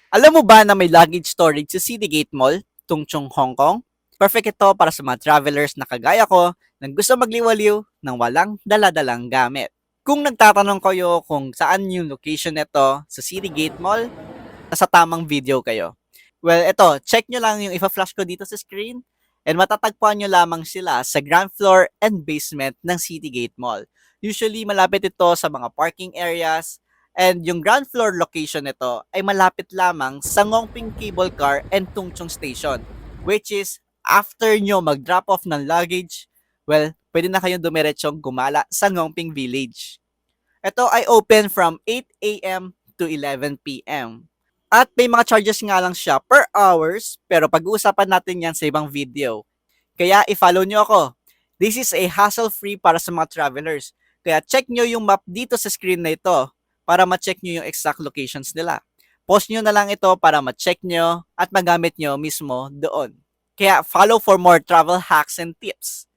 Alam mo ba na may luggage storage sa Citygate Mall, Tungchong, Hong Kong? Perfect ito para sa mga travelers na kagaya ko na gusto magliwaliw ng walang daladalang gamit. Kung nagtatanong kayo kung saan yung location nito sa Citygate Mall, nasa tamang video kayo. Well, ito, check nyo lang yung ipa-flash ko dito sa screen and matatagpuan nyo lamang sila sa ground floor and basement ng Citygate Mall. Usually, malapit ito sa mga parking areas and yung ground floor location nito ay malapit lamang sa Ngongping Cable Car and Tungchong Station, which is after nyo mag-drop off ng luggage, well, pwede na kayong dumiretsyong gumala sa Ngongping Village. Ito ay open from 8 a.m. to 11 p.m. At may mga charges nga lang siya per hours, pero pag-uusapan natin yan sa ibang video. Kaya i-follow nyo ako. This is a hassle-free para sa mga travelers. Kaya check nyo yung map dito sa screen na ito para ma-check nyo yung exact locations nila. Post nyo na lang ito para ma-check nyo at magamit nyo mismo doon. Kaya follow for more travel hacks and tips.